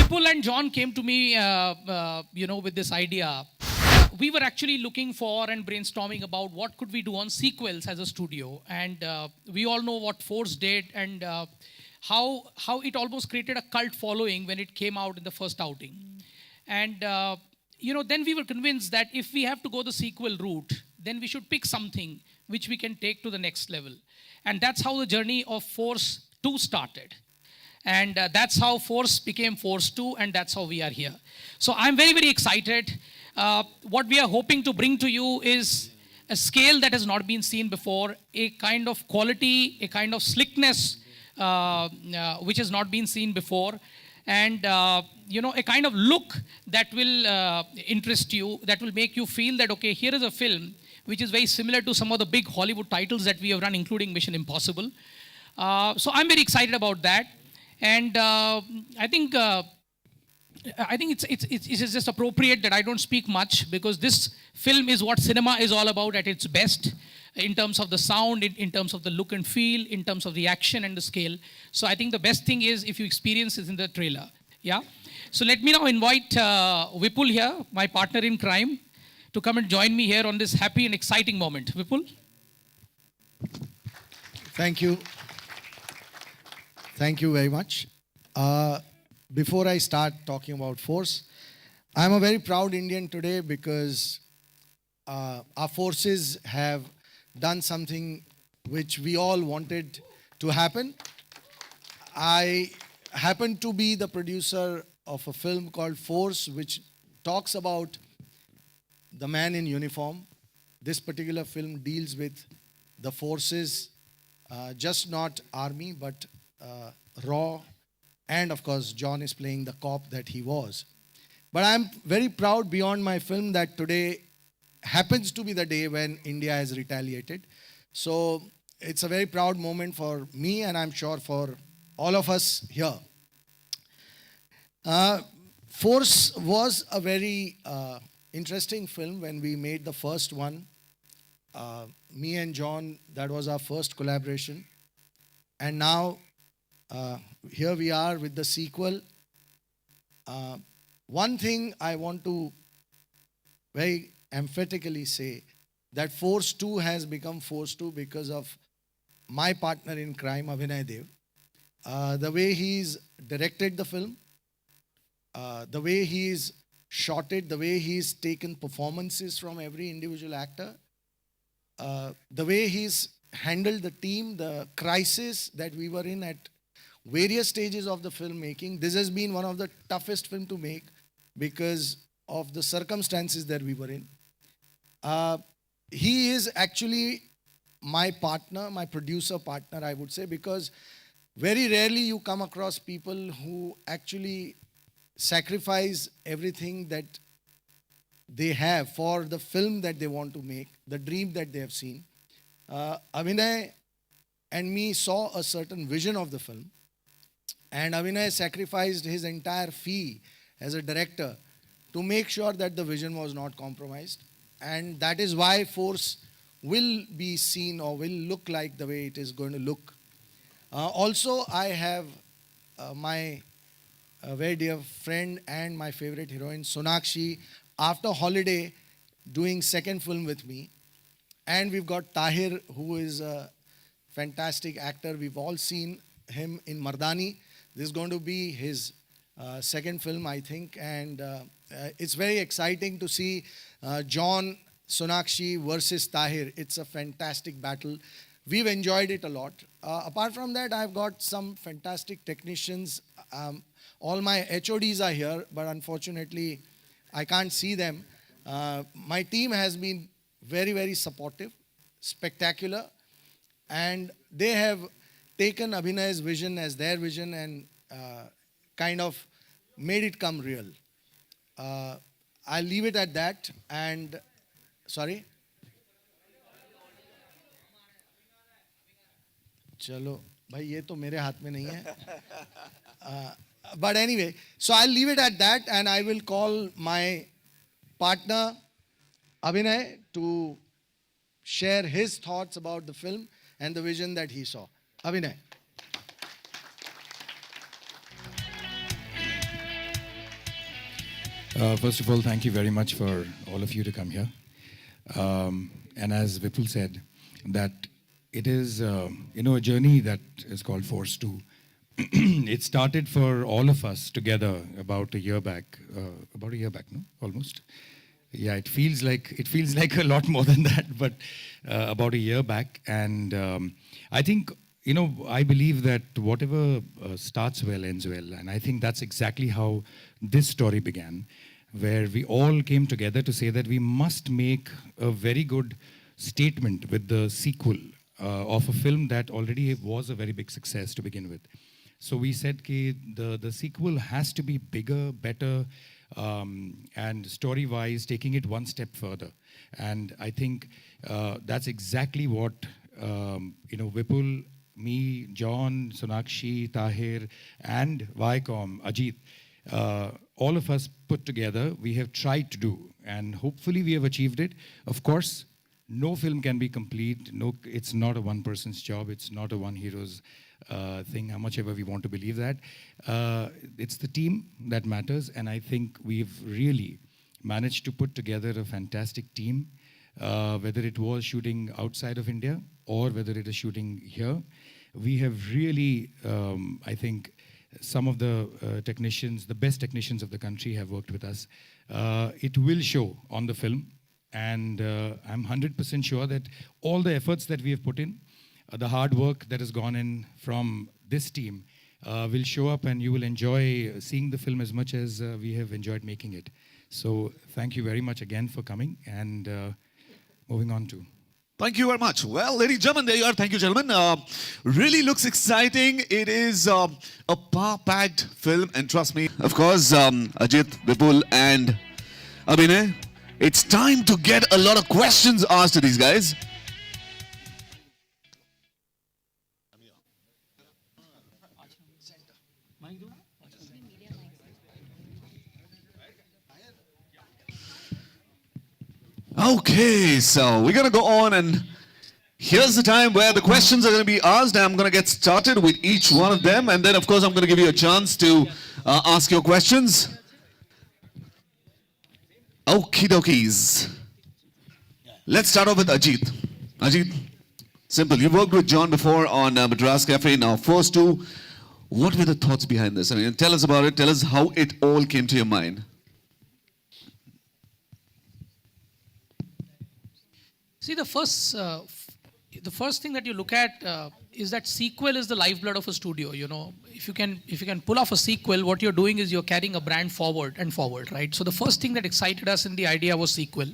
Vipul and John came to me, with this idea. We were actually looking for and brainstorming about what could we do on sequels as a studio, and we all know what Force did, and how it almost created a cult following when it came out in the first outing. And then we were convinced that if we have to go the sequel route, then we should pick something which we can take to the next level. And that's how the journey of Force 2 started. And that's how Force became Force 2, and that's how we are here. So I'm very, very excited. What we are hoping to bring to you is a scale that has not been seen before, a kind of quality, a kind of slickness which has not been seen before, and a kind of look that will interest you, that will make you feel that, okay, here is a film which is very similar to some of the big Hollywood titles that we have run, including Mission Impossible. So I'm very excited about that. And I think it's just appropriate that I don't speak much, because this film is what cinema is all about at its best, in terms of the sound, in terms of the look and feel, in terms of the action and the scale. So I think the best thing is if you experience it in the trailer. Yeah. So let me now invite Vipul here, my partner in crime, to come and join me here on this happy and exciting moment. Vipul. Thank you. Thank you very much. Before I start talking about Force, I'm a very proud Indian today because our forces have done something which we all wanted to happen. I happen to be the producer of a film called Force, which talks about the man in uniform. This particular film deals with the forces, just not army, but raw, and of course John is playing the cop that he was. But I'm very proud beyond my film that today happens to be the day when India has retaliated. So it's a very proud moment for me, and I'm sure for all of us here. Force was a very interesting film when we made the first one. Me and John, that was our first collaboration. And now here we are with the sequel. One thing I want to very emphatically say, that Force 2 has become Force 2 because of my partner in crime, Abhinay Dev. The way he's directed the film, the way he's shot it, the way he's taken performances from every individual actor, the way he's handled the team, the crisis that we were in at various stages of the filmmaking. This has been one of the toughest film to make because of the circumstances that we were in. He is actually my partner, my producer partner, I would say, because very rarely you come across people who actually sacrifice everything that they have for the film that they want to make, the dream that they have seen. Abhinay and me saw a certain vision of the film, and Abhinay sacrificed his entire fee as a director to make sure that the vision was not compromised. And that is why Force will be seen or will look like the way it is going to look. Also, I have my very dear friend and my favorite heroine, Sonakshi, after Holiday, doing second film with me. And we've got Tahir, who is a fantastic actor. We've all seen him in Mardani. This is going to be his second film, I think. And it's very exciting to see John, Sonakshi versus Tahir. It's a fantastic battle. We've enjoyed it a lot. Apart from that, I've got some fantastic technicians. All my HODs are here, but unfortunately, I can't see them. My team has been very, very supportive, spectacular, and they have taken Abhinay's vision as their vision and kind of made it come real. I'll leave it at that. And sorry. चलो भाई ये तो मेरे हाथ में नहीं है. But anyway, so I'll leave it at that, and I will call my partner Abhinay to share his thoughts about the film and the vision that he saw. Abhinay. First of all, thank you very much for all of you to come here. And as Vipul said, that it is, a journey that is called Force 2. It started for all of us together about a year back. No? Almost. Yeah, it feels like a lot more than that, but about a year back. And I think, I believe that whatever starts well ends well. And I think that's exactly how this story began, where we all came together to say that we must make a very good statement with the sequel of a film that already was a very big success to begin with. So we said the sequel has to be bigger, better, and story-wise, taking it one step further. And I think that's exactly what Vipul, me, John, Sonakshi, Tahir, and Viacom, Ajit, all of us put together, we have tried to do, and hopefully we have achieved it. Of course, no film can be complete. No, it's not a one person's job. It's not a one hero's thing, how much ever we want to believe that. It's the team that matters, and I think we've really managed to put together a fantastic team, whether it was shooting outside of India or whether it is shooting here. We have really, I think, some of the technicians, the best technicians of the country have worked with us. It will show on the film, and I'm 100% sure that all the efforts that we have put in, the hard work that has gone in from this team will show up, and you will enjoy seeing the film as much as we have enjoyed making it. So thank you very much again for coming, and moving on to. Thank you very much. Well, ladies and gentlemen, there you are. Thank you, gentlemen. Really looks exciting. It is a power-packed film, and trust me, of course, Ajit, Vipul, and Abhinay, it's time to get a lot of questions asked to these guys. Okay, so we're going to go on, and here's the time where the questions are going to be asked. I'm going to get started with each one of them, and then, of course, I'm going to give you a chance to ask your questions. Okie dokies. Let's start off with Ajit. Ajit, simple. You worked with John before on Madras Cafe. Now, Force 2, what were the thoughts behind this? I mean, tell us about it. Tell us how it all came to your mind. See, the first thing that you look at is that sequel is the lifeblood of a studio. If you can pull off a sequel, what you're doing is you're carrying a brand forward and forward, right? So the first thing that excited us in the idea was sequel.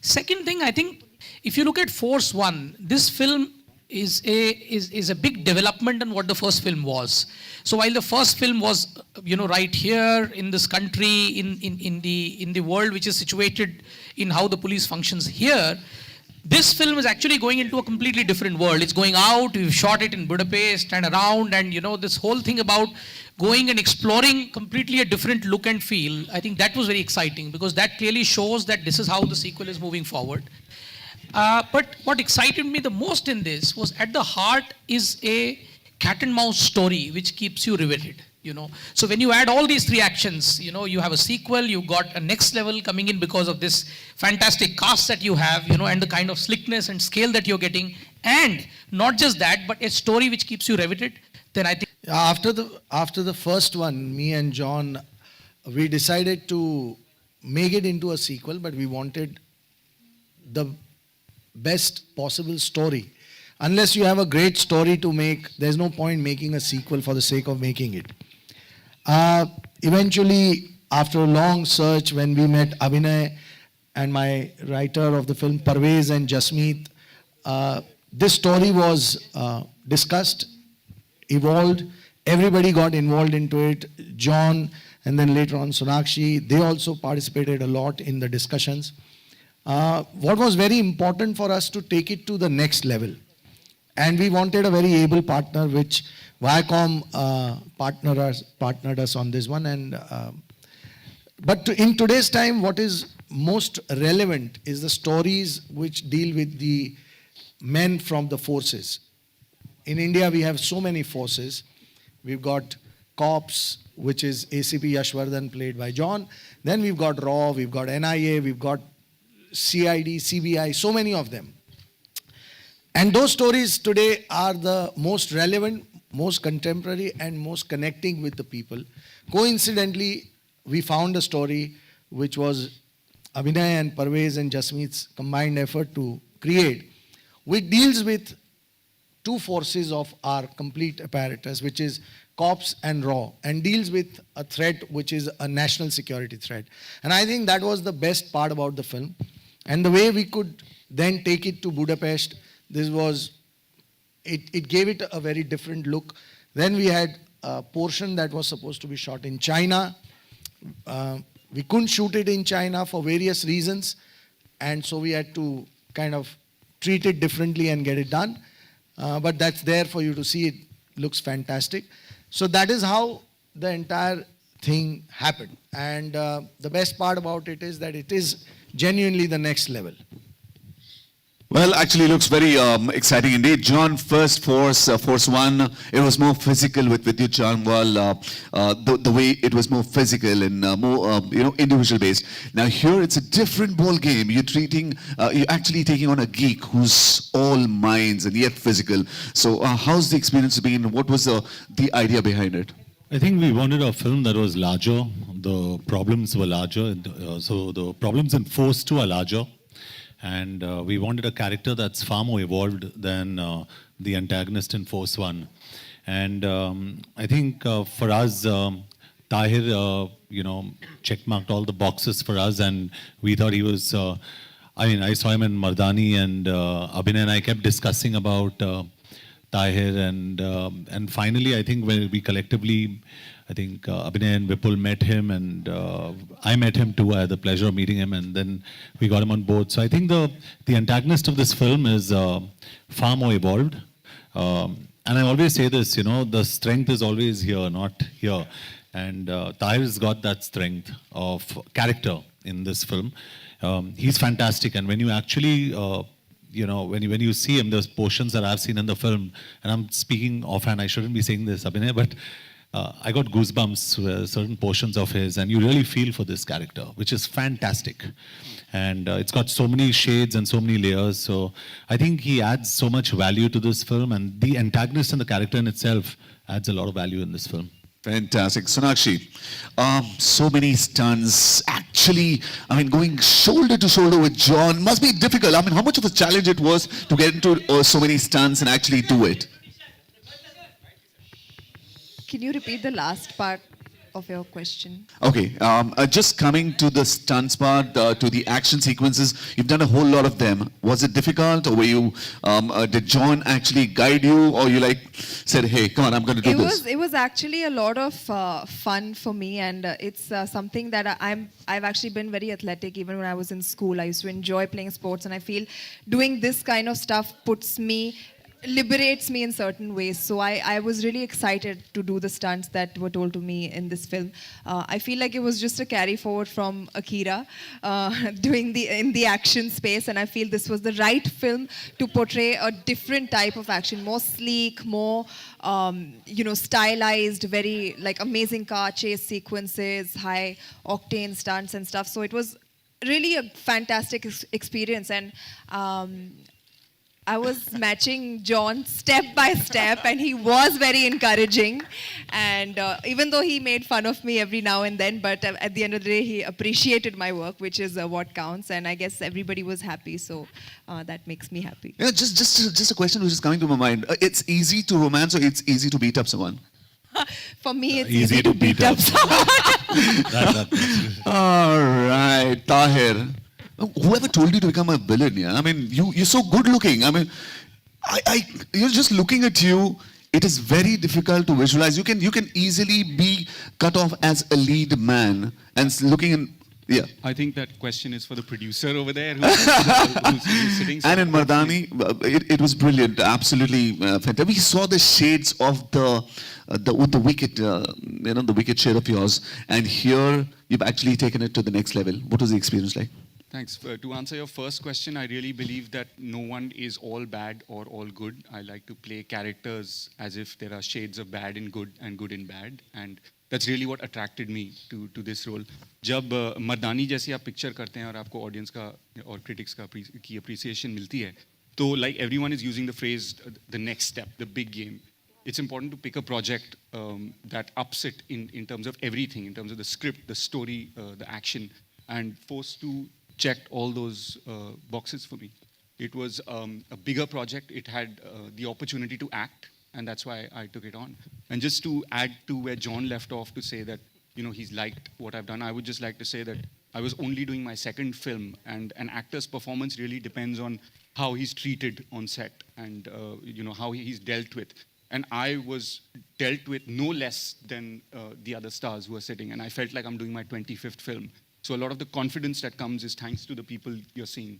Second thing, I think, if you look at Force 1, this film is a big development on what the first film was. So while the first film was, right here in this country, in the world which is situated in how the police functions here, this film is actually going into a completely different world. It's going out, we've shot it in Budapest and around, and this whole thing about going and exploring completely a different look and feel, I think that was very exciting, because that clearly shows that this is how the sequel is moving forward. But what excited me the most in this was, at the heart is a cat and mouse story which keeps you riveted. So when you add all these three actions, you have a sequel, you got a next level coming in because of this fantastic cast that you have, and the kind of slickness and scale that you're getting, and not just that, but a story which keeps you riveted, then I think. After the first one, me and John, we decided to make it into a sequel, but we wanted the best possible story. Unless you have a great story to make, there's no point making a sequel for the sake of making it. Eventually, after a long search, when we met Abhinay and my writer of the film, Parvez and Jasmeet, this story was discussed, evolved. Everybody got involved into it. John, and then later on Sonakshi, they also participated a lot in the discussions. What was very important for us to take it to the next level. And we wanted a very able partner, which Viacom partnered us on this one. But in today's time, what is most relevant is the stories which deal with the men from the forces. In India, we have so many forces. We've got Cops, which is ACP Yashwardhan, played by John. Then we've got RAW, we've got NIA, we've got CID, CBI, so many of them. And those stories today are the most relevant, most contemporary, and most connecting with the people. Coincidentally, we found a story which was Abhinay and Parvez and Jasmeet's combined effort to create, which deals with two forces of our complete apparatus, which is cops and RAW, and deals with a threat which is a national security threat. And I think that was the best part about the film. And the way we could then take it to Budapest, it gave it a very different look. Then we had a portion that was supposed to be shot in China. We couldn't shoot it in China for various reasons, and so we had to kind of treat it differently and get it done. But that's there for you to see. It looks fantastic. So that is how the entire thing happened. And the best part about it is that it is genuinely the next level. Well, actually looks very exciting indeed. John, first Force, Force 1, it was more physical with Vidyut Janwal, the way it was more physical and more, individual based. Now here it's a different ball game. You're actually taking on a geek who's all minds and yet physical. So how's the experience been? What was the idea behind it? I think we wanted a film that was larger. The problems were larger. So the problems in Force 2 are larger. And we wanted a character that's far more evolved than the antagonist in Force 1. And I think for us, Tahir, checkmarked all the boxes for us, and we thought he was. I saw him in Mardani, and Abhinay and I kept discussing about Tahir, and finally, I think when we collectively. I think Abhinay and Vipul met him, and I met him too. I had the pleasure of meeting him, and then we got him on board. So I think the antagonist of this film is far more evolved. And I always say this, the strength is always here, not here. And Tahir's got that strength of character in this film. He's fantastic, and when you actually when you see him, there's portions that I've seen in the film, and I'm speaking offhand, I shouldn't be saying this, Abhinay, but I got goosebumps with certain portions of his, and you really feel for this character, which is fantastic. And it's got so many shades and so many layers. So I think he adds so much value to this film, and the antagonist and the character in itself adds a lot of value in this film. Fantastic. Sonakshi, so many stunts. Actually, going shoulder to shoulder with John must be difficult. How much of a challenge it was to get into so many stunts and actually do it? Can you repeat the last part of your question? Okay, just coming to the stunts part, to the action sequences, you've done a whole lot of them. Was it difficult, or did John actually guide you, or you said, hey, come on, I'm going to do this? It was actually a lot of fun for me, and it's something that I've actually been very athletic. Even when I was in school, I used to enjoy playing sports, and I feel doing this kind of stuff liberates me in certain ways. So I was really excited to do the stunts that were told to me in this film. I feel like it was just a carry forward from Akira, doing in the action space, and I feel this was the right film to portray a different type of action, more sleek, more stylized, very amazing car chase sequences, high octane stunts and stuff. So it was really a fantastic experience, and I was matching John step by step, and he was very encouraging. And even though he made fun of me every now and then, but at the end of the day, he appreciated my work, which is what counts. And I guess everybody was happy, so that makes me happy. Yeah, just a question which is coming to my mind. It's easy to romance, or it's easy to beat up someone? For me, it's easy to beat up someone. All right, Tahir. Whoever told you to become a villain? Yeah, you're so good looking. You're just looking at you. It is very difficult to visualize. You can easily be cut off as a lead man and looking in. Yeah. I think that question is for the producer over there who's sitting. And in Mardani, it was brilliant. Absolutely fantastic. We saw the shades of the wicked, the wicked shade of yours, and here you've actually taken it to the next level. What was the experience like? Thanks. To answer your first question, I really believe that no one is all bad or all good. I like to play characters as if there are shades of bad in good and good in bad. And that's really what attracted me to this role. जब मर्दानी जैसी आप picture करते हैं और आपको audience का और critics का की अप्रिसिएशन मिलती है, तो like everyone is using the phrase the next step, the big game. It's important to pick a project that ups it in terms of everything, in terms of the script, the story, the action, and Force 2 checked all those boxes for me. It was a bigger project. It had the opportunity to act, and that's why I took it on. And just to add to where John left off to say that, you know, he's liked what I've done, I would just like to say that I was only doing my second film, and an actor's performance really depends on how he's treated on set and, you know, how he's dealt with. And I was dealt with no less than the other stars who are sitting, and I felt like I'm doing my 25th film. So a lot of the confidence that comes is thanks to the people you're seeing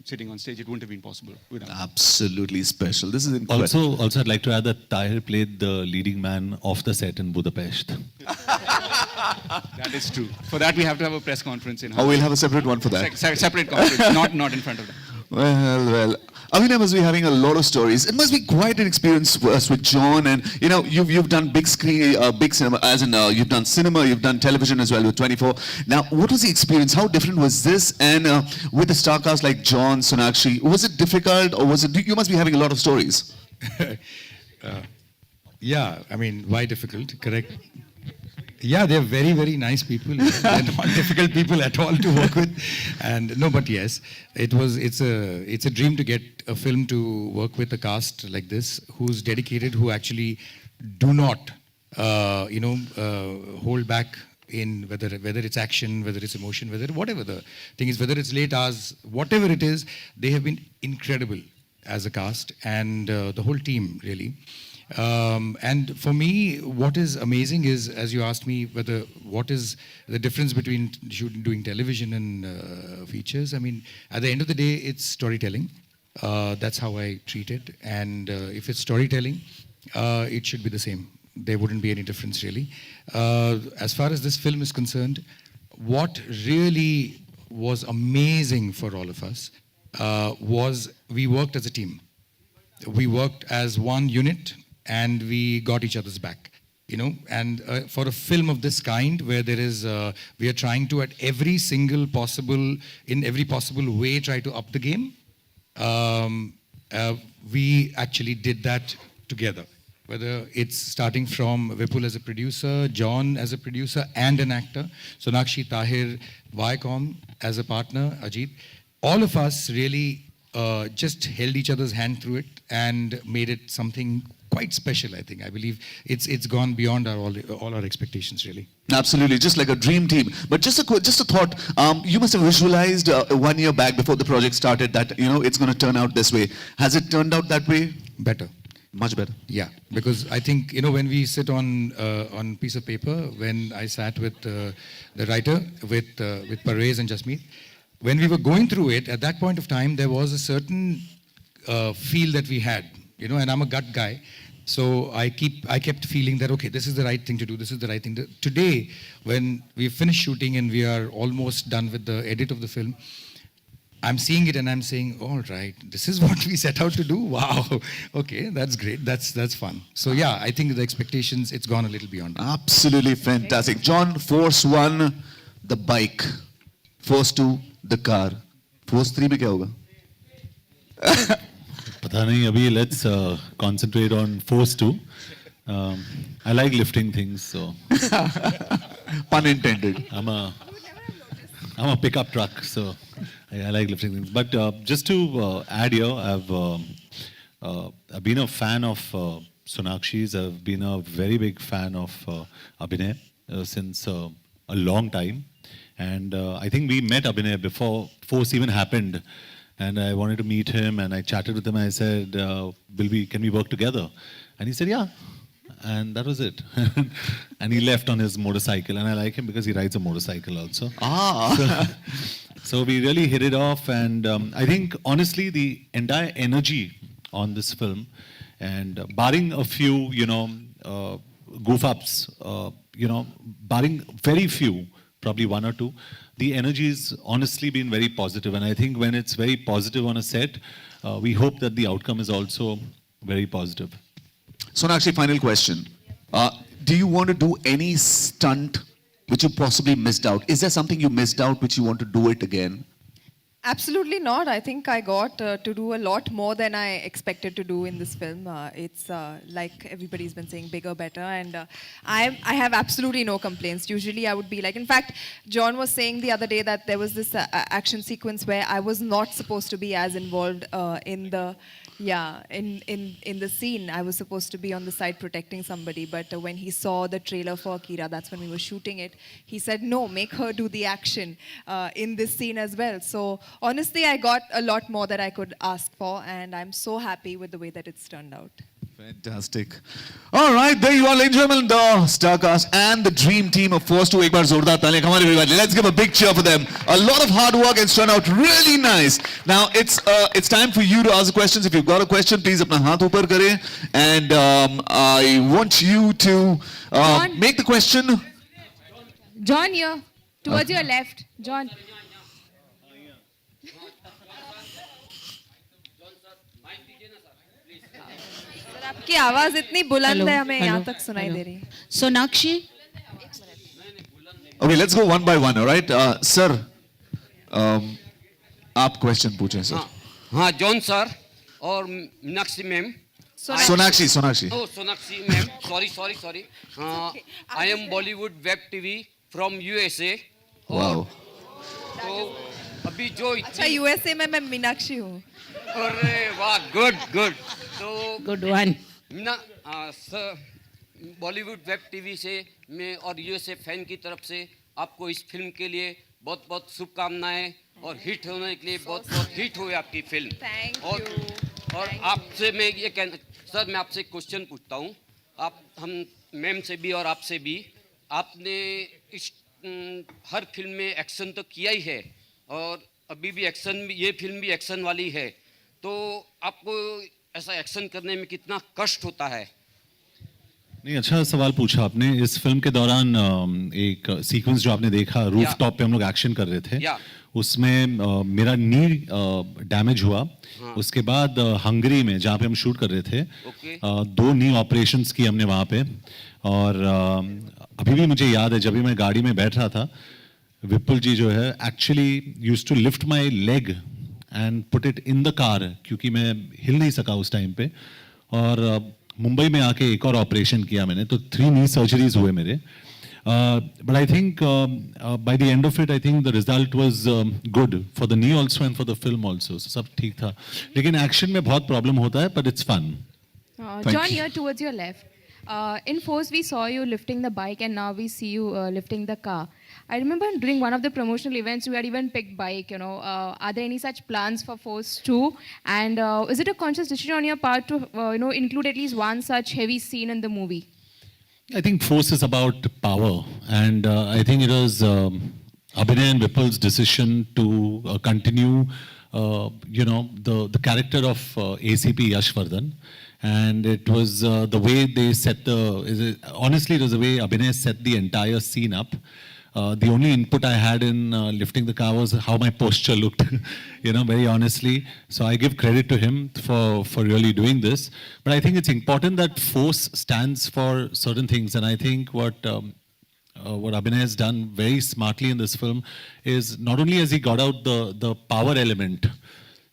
sitting on stage. It wouldn't have been possible without them. Absolutely special. This is incredible. Also, I'd like to add that Tahir played the leading man off the set in Budapest. That is true. For that, we have to have a press conference in house. Oh, we'll have a separate one for that. Separate conference, not in front of them. Well. Abhinay must be having a lot of stories. It must be quite an experience for us with John, and you know you've done big screen, big cinema, as in you've done cinema, you've done television as well with 24. Now, what was the experience? How different was this? And with the star cast like John, Sonakshi, was it difficult, or was it? You must be having a lot of stories. Yeah, I mean, why difficult? Correct. Yeah, they're very, very nice people. They're not difficult people at all to work with. And no, but yes, it's a dream to get a film to work with a cast like this, who's dedicated, who actually do not, hold back in whether it's action, whether it's emotion, whatever the thing is, whether it's late hours, whatever it is, they have been incredible as a cast, and the whole team really. And for me, what is amazing is, as you asked me, what is the difference between doing television and features? I mean, at the end of the day, it's storytelling. That's how I treat it. And if it's storytelling, it should be the same. There wouldn't be any difference, really. As far as this film is concerned, what really was amazing for all of us was we worked as a team. We worked as one unit, and we got each other's back, you know. And for a film of this kind, where there is, we are trying to, in every possible way, try to up the game. We actually did that together. Whether it's starting from Vipul as a producer, John as a producer and an actor, Sonakshi, Tahir, Viacom as a partner, Ajit, all of us really just held each other's hand through it and made it something quite special. I think. I believe it's gone beyond all our expectations, really. Absolutely, just like a dream team. But just a thought. You must have visualized 1 year back before the project started that it's going to turn out this way. Has it turned out that way? Better. Much better. Yeah, because I think when we sit on piece of paper, when I sat with the writer, with Parvez and Jasmeet, when we were going through it, at that point of time, there was a certain feel that we had, and I'm a gut guy. So I kept feeling that, okay, this is the right thing to do, this is the right thing to. Today, when we finished shooting and we are almost done with the edit of the film, I'm seeing it and I'm saying, all right, this is what we set out to do. Wow, okay, that's great, that's fun. So yeah, I think the expectations, it's gone a little beyond. Absolutely fantastic. John, Force 1, the bike. Force 2, the car. Force 3 में क्या होगा? पता नहीं अभी let's concentrate on Force 2. I like lifting things, so Pun intended. I'm a pickup truck, so I like lifting things. But just to add here, I've been a fan of Sonakshi's. I've been a very big fan of Abhinay since a long time. And I think we met Abhinay before Force even happened. And I wanted to meet him, and I chatted with him. I said, can we work together? And he said, yeah. And that was it. And he left on his motorcycle. And I like him because he rides a motorcycle also. So we really hit it off. And I think, honestly, the entire energy on this film, and barring a few, goof-ups, barring very few, probably one or two, the energy's honestly been very positive. And I think when it's very positive on a set, we hope that the outcome is also very positive. Sonakshi, final question. Do you want to do any stunt which you possibly missed out? Is there something you missed out which you want to do it again? Absolutely not. I think I got to do a lot more than I expected to do in this film. It's like everybody's been saying, bigger, better, and I have absolutely no complaints. Usually, I would be like, in fact, John was saying the other day that there was this action sequence where I was not supposed to be as involved in the scene. I was supposed to be on the side protecting somebody, but when he saw the trailer for Akira, that's when we were shooting it, he said, no, make her do the action in this scene as well. So honestly, I got a lot more that I could ask for, and I'm so happy with the way that it's turned out. Fantastic. All right, there you are, ladies and gentlemen, the star cast and the dream team of Force 2. Ek baar zordar taaliyan. Come on, everybody. Let's give a big cheer for them. A lot of hard work and it's turned out really nice. Now, it's time for you to ask the questions. If you've got a question, please apna haath upar kare. And I want you to make the question. John, here, towards your left. John. आपकी आवाज इतनी बुलंद है, हमें यहाँ तक सुनाई दे रही है. Sonakshi, Okay, let's go one by one, all right? Sir, आप question पूछें, sir. हाँ जॉन सर और Meenakshi ma'am. Sonakshi. Oh, Sonakshi ma'am. Sorry. I am Bollywood Web TV from USA. Wow. तो अभी जो अच्छा, यूएसए में मैं मीनाक्षी हूँ. अरे वाह, good. तो good one. Sir, Bollywood web TV से मैं और यूएसए फैन की तरफ से आपको इस फिल्म के लिए बहुत बहुत शुभकामनाएं और हिट होने के लिए बहुत बहुत हिट हुई आपकी फिल्म. Thank और you. और आपसे मैं ये कहना सर, मैं आपसे क्वेश्चन पूछता हूँ. आप हम मैम से भी और आपसे भी, आपने इस हर फिल्म में एक्शन तो किया ही है और अभी भी एक्शन, ये फिल्म भी एक्शन वाली है, तो आपको ऐसा एक्शन करने में कितना कष्ट होता है? नहीं, अच्छा सवाल पूछा आपने. इस फिल्म के दौरान एक सीक्वेंस जो आपने देखा, रूफ टॉप पे हम लोग एक्शन कर रहे थे, उसमें मेरा नी डैमेज हुआ. उसके बाद हंगरी में जहाँ पे हम शूट कर रहे थे, 2 नी ऑपरेशंस की हमने वहाँ पे. और अभी भी मुझे याद है, जब भी मैं गाड़ी में बैठ रहा था, विपुल जी जो है actually used to lift my leg and put it in the car, क्योंकि मैं हिल नहीं सका उस टाइम पे. और मुंबई में आके एक और ऑपरेशन किया मैंने, तो 3 नी सर्जरीज हुए मेरे. But I think by the end of it, I think the result was good for the knee also and for the film also. So सब ठीक था. लेकिन एक्शन में बहुत प्रॉब्लम होता है, but it's fun. John, here, towards your left. In Force, we saw you lifting the bike, and now we see you lifting the car. I remember during one of the promotional events, you had even picked bike, Are there any such plans for Force 2? And is it a conscious decision on your part to, include at least one such heavy scene in the movie? I think Force is about power, and I think it was Abhinay and Vipul's decision to continue, the character of ACP Yashvardhan. And it was the way they set honestly, it was the way Abhinay set the entire scene up. The only input I had in lifting the car was how my posture looked, very honestly. So I give credit to him for really doing this. But I think it's important that Force stands for certain things. And I think what Abhinay has done very smartly in this film is not only has he got out the power element,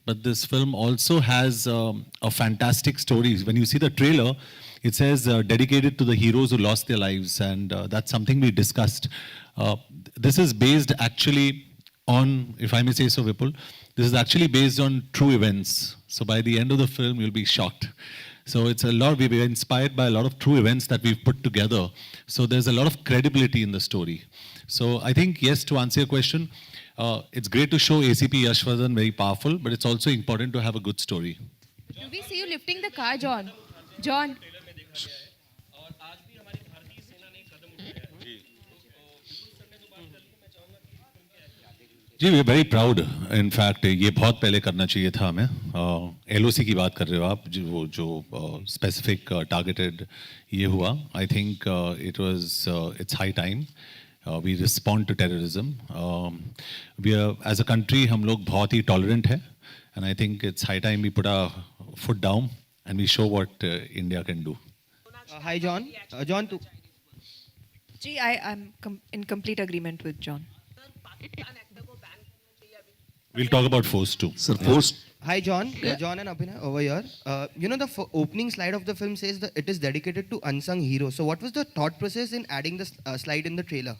but this film also has a fantastic story. When you see the trailer, it says dedicated to the heroes who lost their lives, and that's something we discussed. This is based actually on, if I may say so, Vipul, this is actually based on true events. So by the end of the film, you'll be shocked. So it's we were inspired by a lot of true events that we've put together. So there's a lot of credibility in the story. So I think, yes, to answer your question, it's great to show ACP Yashvardhan very powerful, but it's also important to have a good story. Do we see you lifting the car, John? John. जी, we are very proud. In fact ये बहुत पहले करना चाहिए था हमें. LOC की बात कर रहे हो आप, जो स्पेसिफिक टारगेटेड ये हुआ. I think it's high time. we respond to terrorism. We are, as a country, हम लोग बहुत ही tolerant है, and I think it's high time we put our foot down and we show what India can do. Hi, John. John, Gee, I'm in complete agreement with John. We'll talk about Force 2. Sir, Force. Hi, John. John and Abhinay over here. You know, the opening slide of the film says that it is dedicated to unsung heroes. So, what was the thought process in adding this slide in the trailer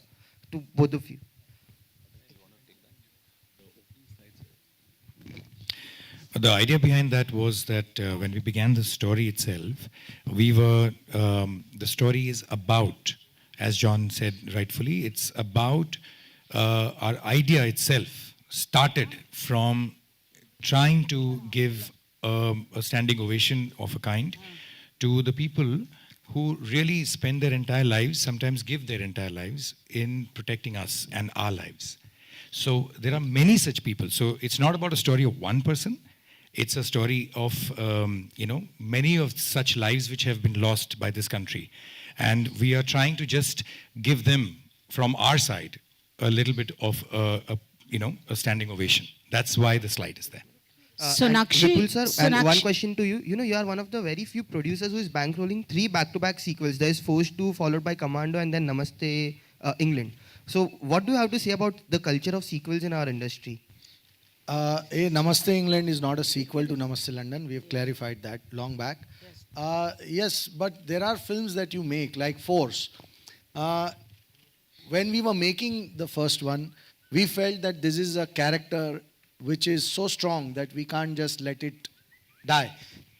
to both of you? The idea behind that was that when we began the story itself, we were, the story is about, as John said rightfully, it's about our idea itself started from trying to give a standing ovation of a kind to the people who really spend their entire lives, sometimes give their entire lives in protecting us and our lives. So there are many such people. So it's not about a story of one person. It's a story of, many of such lives which have been lost by this country. And we are trying to just give them, from our side, a little bit of a standing ovation. That's why the slide is there. Sonakshi, Vipul sir, and one question to you. You know, you are one of the very few producers who is bankrolling 3 back-to-back sequels. There is Force 2, followed by Commando, and then Namaste England. So, what do you have to say about the culture of sequels in our industry? Namaste England is not a sequel to Namaste London. We have clarified that long back. Yes, but there are films that you make, like Force. When we were making the first one, we felt that this is a character which is so strong that we can't just let it die.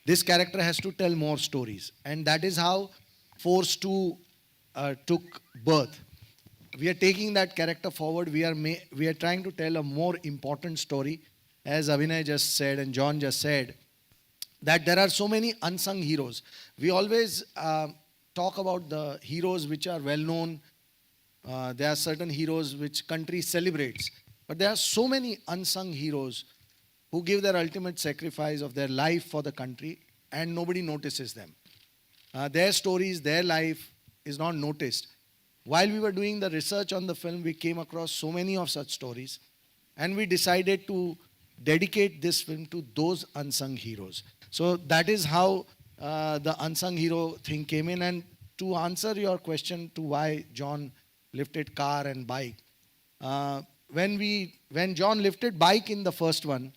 This character has to tell more stories. And that is how Force 2 took birth. We are taking that character forward. We are trying to tell a more important story, as Abhinay just said and John just said, that there are so many unsung heroes. We always talk about the heroes which are well known. There are certain heroes which country celebrates. But there are so many unsung heroes who give their ultimate sacrifice of their life for the country and nobody notices them. Their stories, their life is not noticed. While we were doing the research on the film, we came across so many of such stories, and we decided to dedicate this film to those unsung heroes. So that is how the unsung hero thing came in. And to answer your question to why John lifted car and bike, when John lifted bike in the first one,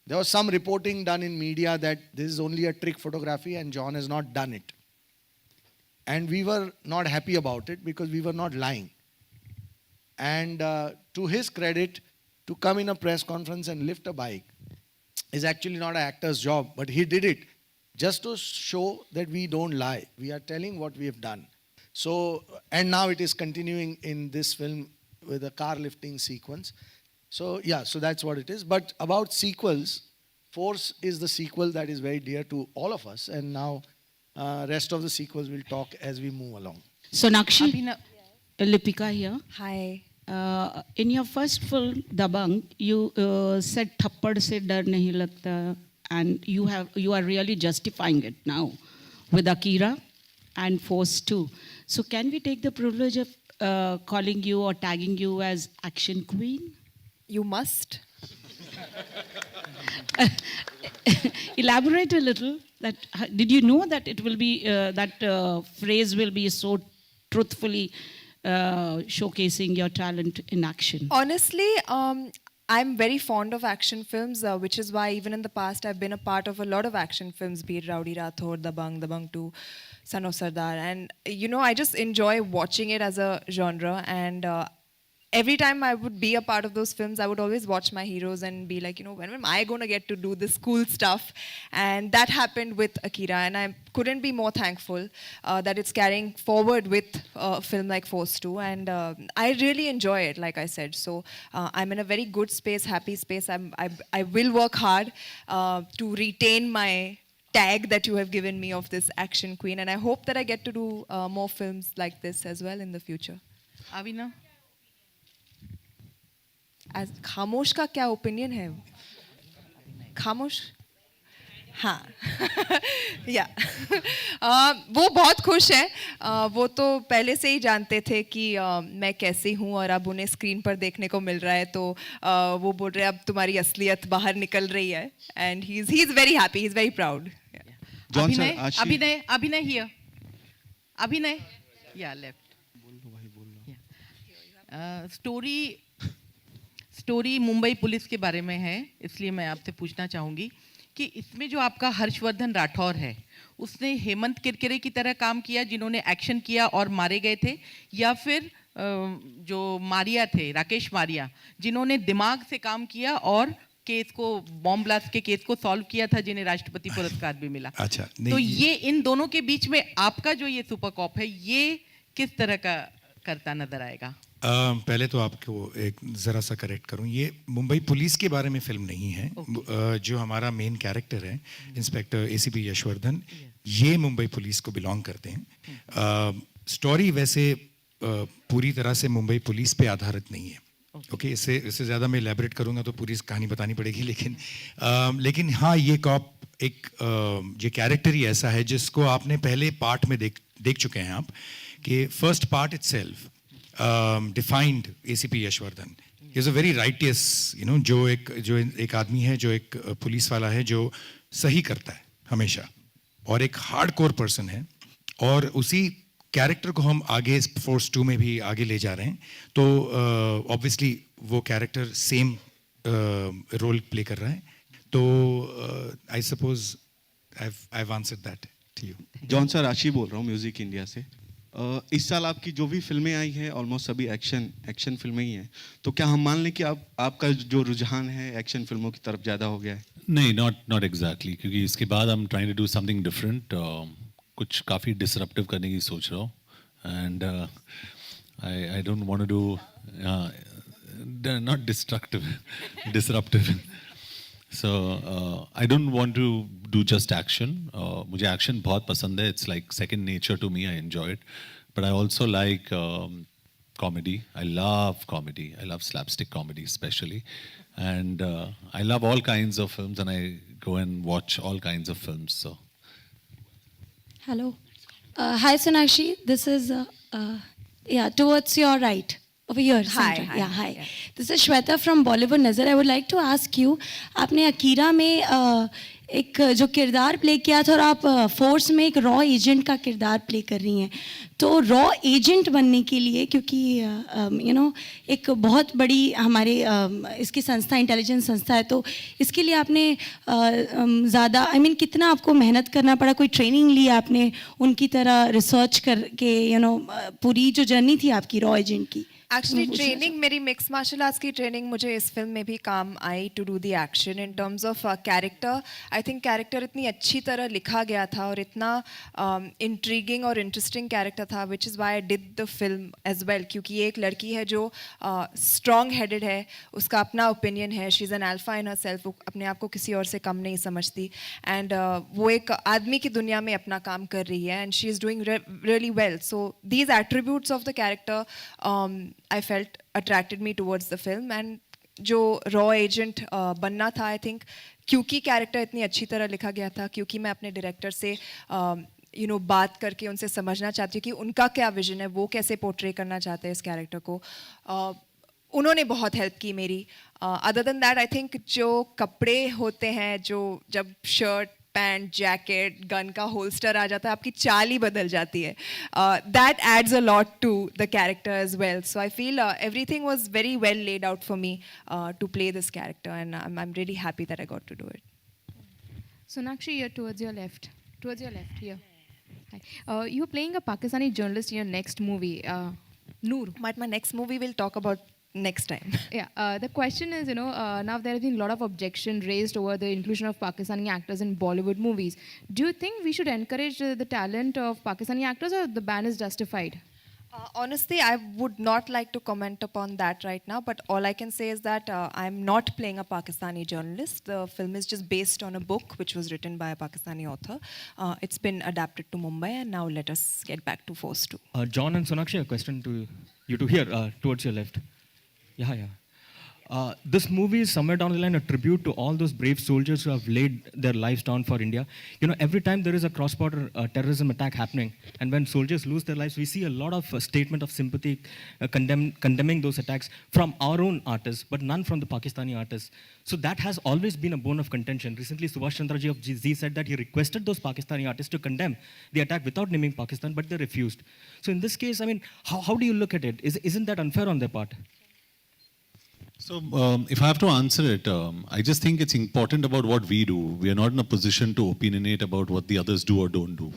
there was some reporting done in media that this is only a trick photography and John has not done it. And we were not happy about it because we were not lying. And to his credit, to come in a press conference and lift a bike is actually not an actor's job, but he did it just to show that we don't lie. We are telling what we have done. So, and now it is continuing in this film with a car lifting sequence. So yeah, so that's what it is. But about sequels, Force is the sequel that is very dear to all of us. And now rest of the sequels we'll talk as we move along. Sonakshi, Lipika here. Hi. In your first film, Dabang, you said "Thappad se dar nahi lagta," and you are really justifying it now with Akira and Force 2. So can we take the privilege of calling you or tagging you as Action Queen? You must. Elaborate a little. Did you know that it will be that phrase will be so truthfully showcasing your talent in action? Honestly, I'm very fond of action films, which is why even in the past I've been a part of a lot of action films, be it Rowdy Rathod, Dabang 2, Son of Sardar. And, I just enjoy watching it as a genre. And every time I would be a part of those films, I would always watch my heroes and be like, when am I going to get to do this cool stuff? And that happened with Akira. And I couldn't be more thankful that it's carrying forward with a film like Force 2. And I really enjoy it, like I said. So I'm in a very good space, happy space. I will work hard to retain my tag that you have given me of this action queen. And I hope that I get to do more films like this as well in the future. Avina? खामोश का क्या opinion है खामोश हाँ या वो बहुत खुश है वो तो पहले से ही जानते थे कि मैं कैसी हूँ और अब उन्हें स्क्रीन पर देखने को मिल रहा है तो वो बोल रहे हैं अब तुम्हारी असलियत बाहर निकल रही है and he is very happy he is very proud अभिनय हियर अभिनय या लेफ्ट स्टोरी मुंबई पुलिस के बारे में है इसलिए मैं आपसे पूछना चाहूँगी कि इसमें जो आपका हर्षवर्धन राठौर है उसने हेमंत किरकिरे की तरह काम किया जिन्होंने एक्शन किया और मारे गए थे या फिर जो मारिया थे राकेश मारिया जिन्होंने दिमाग से काम किया और केस को बॉम्ब ब्लास्ट के केस को सॉल्व किया था जिन्हें राष्ट्रपति पुरस्कार भी मिला अच्छा तो ये इन दोनों के बीच में आपका जो ये सुपर कॉप है ये किस तरह का करता नजर आएगा? पहले तो आपको एक ज़रा सा करेक्ट करूं ये मुंबई पुलिस के बारे में फिल्म नहीं है जो हमारा मेन कैरेक्टर है इंस्पेक्टर एसीपी यशवर्धन ये मुंबई पुलिस को बिलोंग करते हैं स्टोरी वैसे पूरी तरह से मुंबई पुलिस पे आधारित नहीं है ओके इससे ज़्यादा मैं एलैबोरेट करूंगा तो पूरी कहानी बतानी पड़ेगी लेकिन हाँ ये कॉप एक ये कैरेक्टर ही ऐसा है जिसको आपने पहले पार्ट में देख चुके हैं आप कि first part itself defined ACP Yashvardhan is a very righteous जो एक आदमी है जो एक पुलिस वाला है जो सही करता है हमेशा और एक हार्डकोर पर्सन है और उसी कैरेक्टर को हम आगे फोर्स 2 में भी आगे ले जा रहे हैं तो ऑब्वियसली वो कैरेक्टर सेम रोल प्ले कर रहा है तो I suppose I have answered that to you John sir Rashi बोल रहा हूँ म्यूजिक इंडिया से इस साल आपकी जो भी फिल्में आई हैं ऑलमोस्ट सभी एक्शन फिल्में ही हैं तो क्या हम मान लें कि आपका जो रुझान है एक्शन फिल्मों की तरफ ज़्यादा हो गया है? नहीं नॉट एग्जैक्टली क्योंकि इसके बाद I am trying to do something different कुछ काफ़ी डिसरप्टिव करने की सोच रहा हूँ and I don't want to do not destructive disruptive so I don't want to do just action मुझे एक्शन बहुत पसंद है it's like second nature to me I enjoy it but I also like comedy. I love slapstick comedy especially. And I love all kinds of films and I go and watch all kinds of films. So. Hello. Hi Sonakshi. This is, towards your right. Over here. Hi. Hi. This is Shweta from Bollywood Nazar. I would like to ask you, आपने Akira में एक जो किरदार play किया था और आप force में एक रॉ एजेंट का किरदार प्ले कर रही हैं तो रॉ एजेंट बनने के लिए क्योंकि एक बहुत बड़ी हमारे इसकी संस्था इंटेलिजेंस संस्था है तो इसके लिए आपने ज़्यादा कितना आपको मेहनत करना पड़ा कोई ट्रेनिंग ली आपने उनकी तरह रिसर्च करके पूरी जो जर्नी थी आपकी रॉ एजेंट की? एक्चुअली ट्रेनिंग मेरी मिक्स मार्शल आर्ट्स की ट्रेनिंग मुझे इस फिल्म में भी काम आई to do the action in terms of character I think character इतनी अच्छी तरह लिखा गया था और इतना इंट्रीगिंग और इंटरेस्टिंग कैरेक्टर था which is why I did the film as well क्योंकि ये एक लड़की है जो स्ट्रॉन्ग हेडेड है उसका अपना ओपिनियन है she is an alpha in her self वो अपने आप को किसी और से कम नहीं समझती एंड वो एक आदमी की दुनिया में अपना काम कर रही है and she is doing really well so these attributes of the character I felt attracted me towards the film and जो रॉ एजेंट बनना था आई थिंक क्योंकि कैरेक्टर इतनी अच्छी तरह लिखा गया था क्योंकि मैं अपने डायरेक्टर से बात करके उनसे समझना चाहती हूँ कि उनका क्या विजन है वो कैसे पोर्ट्रे करना चाहते हैं इस कैरेक्टर को उन्होंने बहुत हेल्प की मेरी other than that I think जो कपड़े होते हैं जो जब शर्ट पैंट जैकेट गन का होल्स्टर आ जाता है आपकी चाल ही बदल जाती है that adds a lot to the character as well so I feel everything was very well laid out for me to play this character and I am really happy that I got to do it Sonakshi, you're towards your left here. Hi. You're playing a Pakistani journalist in your next movie, Noor. But my next movie will talk about next time. The question is, now there has been a lot of objection raised over the inclusion of Pakistani actors in Bollywood movies. Do you think we should encourage the talent of Pakistani actors or the ban is justified? Honestly, I would not like to comment upon that right now, but all I can say is that I'm not playing a Pakistani journalist. The film is just based on a book which was written by a Pakistani author. It's been adapted to Mumbai, and now let us get back to Force 2. John and Sonakshi, a question to you two here, towards your left. Yeah. This movie is somewhere down the line a tribute to all those brave soldiers who have laid their lives down for India. You know, every time there is a cross-border terrorism attack happening, and when soldiers lose their lives, we see a lot of statement of sympathy condemning those attacks from our own artists, but none from the Pakistani artists. So that has always been a bone of contention. Recently, Subhash Chandra Ji of Z said that he requested those Pakistani artists to condemn the attack without naming Pakistan, but they refused. So in this case, I mean, how do you look at it? Isn't that unfair on their part? So, if I have to answer it, I just think it's important about what we do. We are not in a position to opinionate about what the others do or don't do.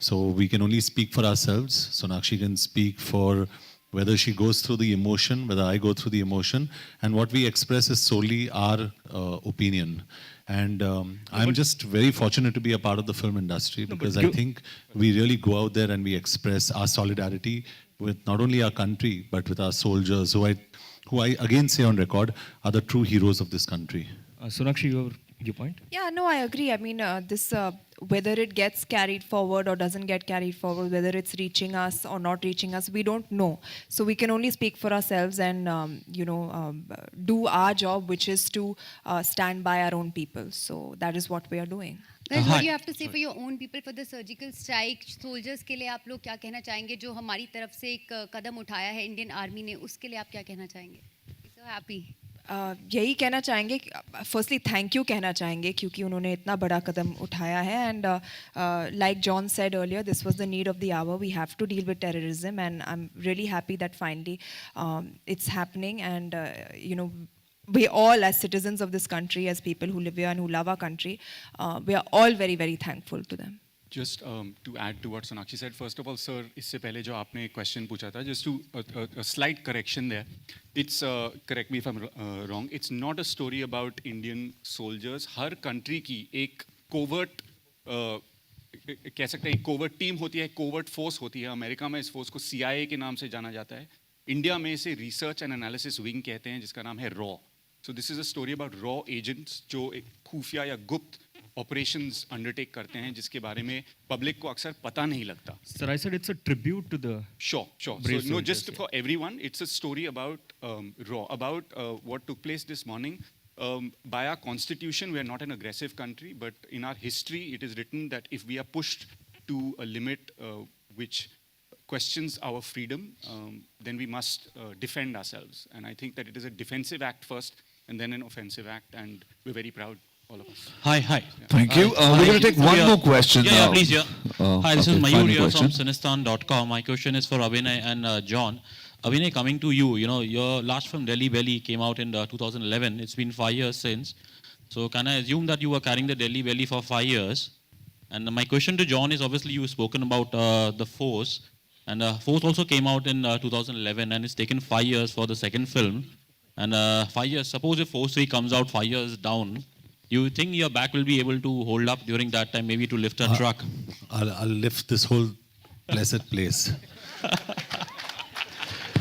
So, we can only speak for ourselves. Sonakshi can speak for whether she goes through the emotion, whether I go through the emotion, and what we express is solely our opinion. And I'm just very fortunate to be a part of the film industry because I think we really go out there and we express our solidarity with not only our country, but with our soldiers who I again say on record, are the true heroes of this country. Sonakshi, your point? Yeah, no, I agree. I mean, whether it gets carried forward or doesn't get carried forward, whether it's reaching us or not reaching us, we don't know. So we can only speak for ourselves and, do our job, which is to stand by our own people. So that is what we are doing. Guys, what do you have to say for your own people, for the surgical strike, soldiers के लिए आप लोग क्या कहना चाहेंगे जो हमारी तरफ से एक कदम उठाया है इंडियन आर्मी ने, उसके लिए आप क्या कहना चाहेंगे? So happy. यही कहना चाहेंगे, फर्स्टली थैंक यू कहना चाहेंगे क्योंकि उन्होंने इतना बड़ा कदम उठाया है and like John said earlier this was the need of the hour we have to deal with terrorism and I am really happy that finally it's happening and we all as citizens of this country, as people who live here and who love our country, we are all very, very thankful to them. Just to add to what Sonakshi said, first of all, sir, इससे पहले जो आपने question पूछा था, just to a slight correction there. It's correct me if I'm wrong. It's not a story about Indian soldiers. Her country की एक covert कह सकते हैं covert team होती है, covert force होती है. अमेरिका में इस force को CIA के नाम से जाना जाता है. इंडिया में इसे रिसर्च एंड एनालिसिस विंग कहते हैं जिसका नाम है raw. So this is a story about raw agents जो एक खुफिया या गुप्त ऑपरेशंस अंडरटेक करते हैं जिसके बारे में पब्लिक को अक्सर पता नहीं लगता. Sir, I said it's a tribute to the Sure. So no, just for everyone, it's a story about Raw, about what took place this morning. By our constitution, we are not an aggressive country, but in our history, it is written that if we are pushed to a limit which questions our freedom, then we must defend ourselves. And I think that it is a defensive act first and then an offensive act, and we're very proud, all of us. Hi. Yeah. Thank you. We're going to take one more question. Yeah, please. Hi, this is Mayur here question. from Cinestan.com. My question is for Abhinay and John. Abhinay, coming to you, your last film, Delhi Belly, came out in 2011. It's been 5 years since. So can I assume that you were carrying the Delhi Belly for 5 years? And my question to John is, obviously you've spoken about The Force. And Force also came out in 2011, and it's taken 5 years for the second film. And 5 years, suppose if Force 3 comes out 5 years down, you think your back will be able to hold up during that time, maybe to lift a truck? I'll lift this whole blessed place.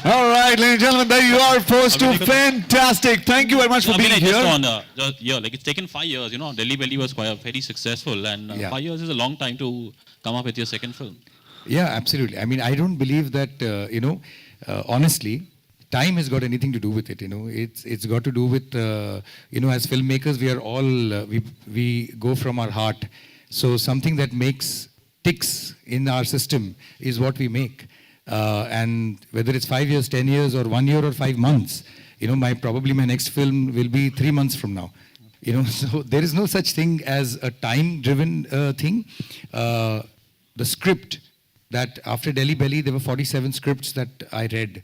All right, ladies and gentlemen, there you are, Force 2. Fantastic. Thank you very much for being here. Like it's taken 5 years. Delhi Belly was quite very successful, and 5 years is a long time to come up with your second film. Yeah, absolutely. I mean, I don't believe that, honestly, time has got anything to do with it. It's got to do with, as filmmakers, we are all, we go from our heart. So something that ticks in our system is what we make. And whether it's 5 years, 10 years, or 1 year or 5 months, probably my next film will be 3 months from now. So there is no such thing as a time-driven thing. The script that after Delhi Belly, there were 47 scripts that I read,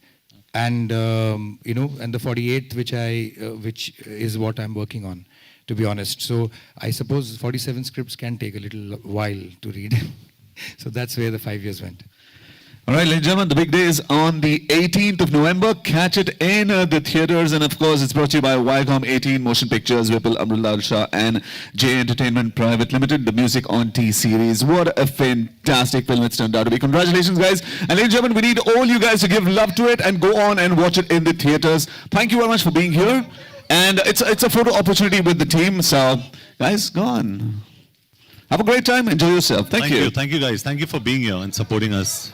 and and the 48th, which is what I'm working on, to be honest. So I suppose 47 scripts can take a little while to read. So that's where the 5 years went. All right, ladies and gentlemen, the big day is on the 18th of November. Catch it in the theaters. And of course, it's brought to you by Viacom 18 Motion Pictures, Vipul Amrullal Shah, and J Entertainment Private Limited, the Music on T series. What a fantastic film it's turned out to be. Congratulations, guys. And ladies and gentlemen, we need all you guys to give love to it and go on and watch it in the theaters. Thank you very much for being here. And it's a photo opportunity with the team. So, guys, go on. Have a great time. Enjoy yourself. Thank you. Thank you, guys. Thank you for being here and supporting us.